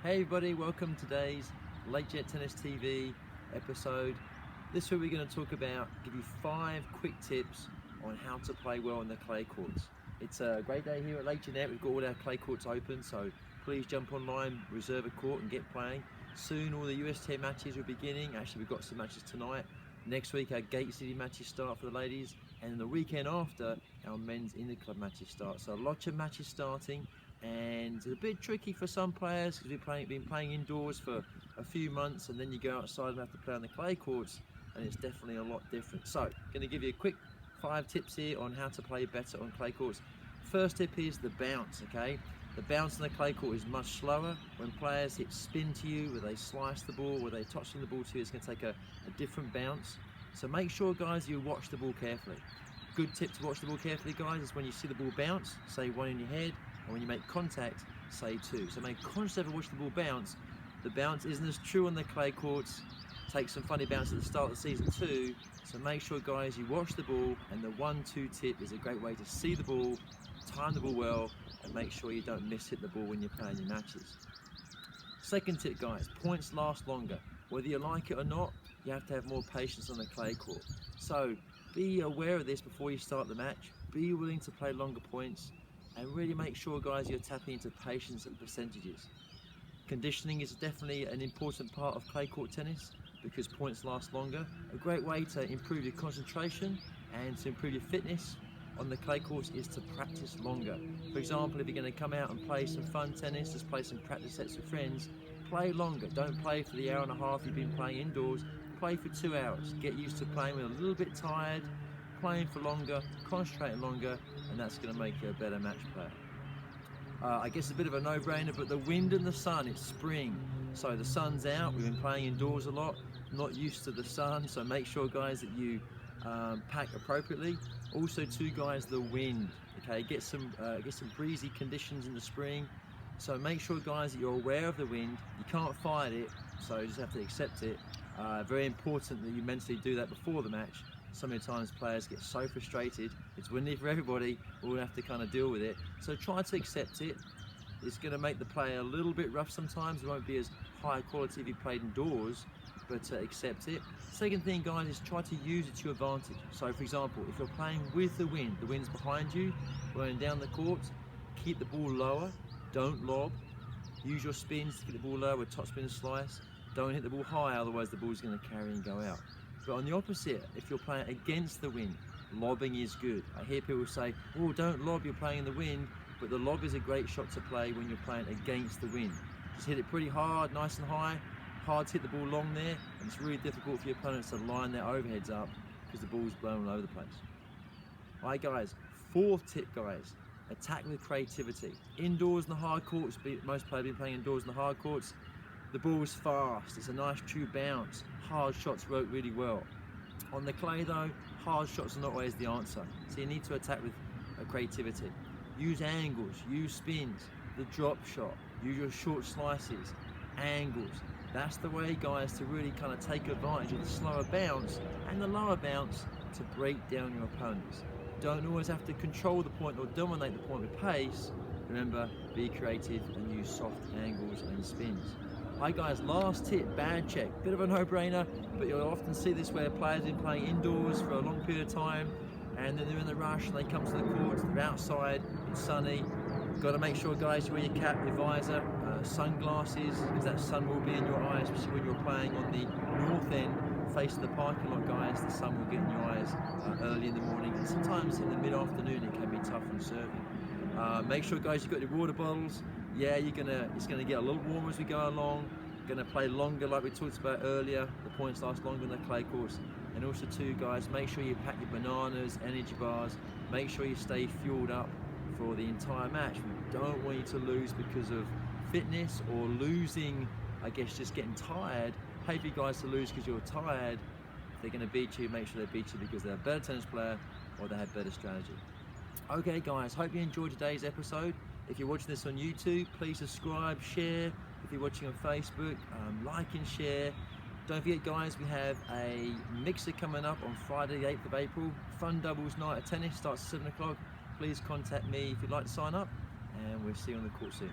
Hey everybody, welcome to today's Late Jet Tennis TV episode. This week we're going to talk about, give you 5 quick tips on how to play well on the clay courts. It's a great day here at Late Jet. We've got all our clay courts open, so please jump online, reserve a court and get playing. Soon all the USTA matches are beginning. Actually, we've got some matches tonight. Next week our Gate City matches start for the ladies, and the weekend after our men's in the club matches start. So lots of matches starting, and it's a bit tricky for some players because we've been playing indoors for a few months, and then you go outside and have to play on the clay courts, and it's definitely a lot different. So going to give you a quick 5 tips here on how to play better on clay courts. First tip is the bounce, okay? The bounce on the clay court is much slower. When players hit spin to you, where they slice the ball, where they touch the ball to you, it's going to take a different bounce. So make sure, guys, you watch the ball carefully. Good tip to watch the ball carefully, guys, is when you see the ball bounce, say 1 in your head, and when you make contact, say 2. So make conscious effort to watch the ball bounce. The bounce isn't as true on the clay courts. Take some funny bounce at the start of the season too. So make sure, guys, you watch the ball, and the 1-2 tip is a great way to see the ball, time the ball well, and make sure you don't miss hit the ball when you're playing your matches. Second tip, guys, points last longer. Whether you like it or not, you have to have more patience on the clay court. So be aware of this before you start the match. Be willing to play longer points, and really make sure, guys, you're tapping into patience and percentages. Conditioning is definitely an important part of clay court tennis because points last longer. A great way to improve your concentration and to improve your fitness on the clay courts is to practice longer. For example, if you're going to come out and play some fun tennis, just play some practice sets with friends, play longer. Don't play for the hour and a half you've been playing indoors. Play for 2 hours. Get used to playing when a little bit tired, playing for longer, concentrating longer, and that's going to make you a better match player. I guess a bit of a no-brainer, but the wind and the sun, it's spring. So the sun's out, we've been playing indoors a lot, not used to the sun, so make sure, guys, that you pack appropriately. Also too, guys, the wind, okay, get some breezy conditions in the spring. So make sure, guys, that you're aware of the wind. You can't fight it, so you just have to accept it. Very important that you mentally do that before the match. So many times players get so frustrated. It's windy for everybody. We'll have to kind of deal with it. So try to accept it. It's going to make the play a little bit rough sometimes. It won't be as high quality if you played indoors, but accept it. Second thing, guys, is try to use it to your advantage. So, for example, if you're playing with the wind's behind you, going down the court, keep the ball lower. Don't lob. Use your spins to get the ball lower with top spin and slice. Don't hit the ball high, otherwise the ball's going to carry and go out. But on the opposite, if you're playing against the wind, lobbing is good. I hear people say, oh, don't lob, you're playing in the wind, but the lob is a great shot to play when you're playing against the wind. Just hit it pretty hard, nice and high, hard to hit the ball long there, and it's really difficult for your opponents to line their overheads up because the ball's blown all over the place. All right, guys, 4th tip, guys, attack with creativity. Indoors in the hard courts, most players have been playing indoors in the hard courts, the ball's fast, it's a nice true bounce, hard shots work really well. On the clay though, hard shots are not always the answer, so you need to attack with creativity. Use angles, use spins, the drop shot, use your short slices, angles. That's the way, guys, to really kind of take advantage of the slower bounce and the lower bounce to break down your opponents. Don't always have to control the point or dominate the point with pace. Remember, be creative and use soft angles and spins. Hi guys, last tip, bad check. Bit of a no-brainer, but you'll often see this where players have been playing indoors for a long period of time, and then they're in the rush and they come to the courts, they're outside, it's sunny. Got to make sure, guys, you wear your cap, your visor, sunglasses, because that sun will be in your eyes, especially when you're playing on the north end, facing the parking lot, guys. The sun will get in your eyes early in the morning, and sometimes in the mid-afternoon it can be tough on serving. Make sure, guys, you've got your water bottles. Yeah, it's gonna get a little warmer as we go along. Gonna play longer, like we talked about earlier. The points last longer in the clay courts. And also too, guys, make sure you pack your bananas, energy bars. Make sure you stay fueled up for the entire match. We don't want you to lose because of fitness or losing, I guess, just getting tired. Hate for you guys to lose because you're tired. If they're gonna beat you, make sure they beat you because they're a better tennis player or they have better strategy. Okay, guys, hope you enjoyed today's episode. If you're watching this on YouTube, please subscribe, share. If you're watching on Facebook, like and share. Don't forget, guys, we have a mixer coming up on Friday the 8th of April. Fun doubles night of tennis, starts at 7 o'clock. Please contact me if you'd like to sign up, and we'll see you on the court soon.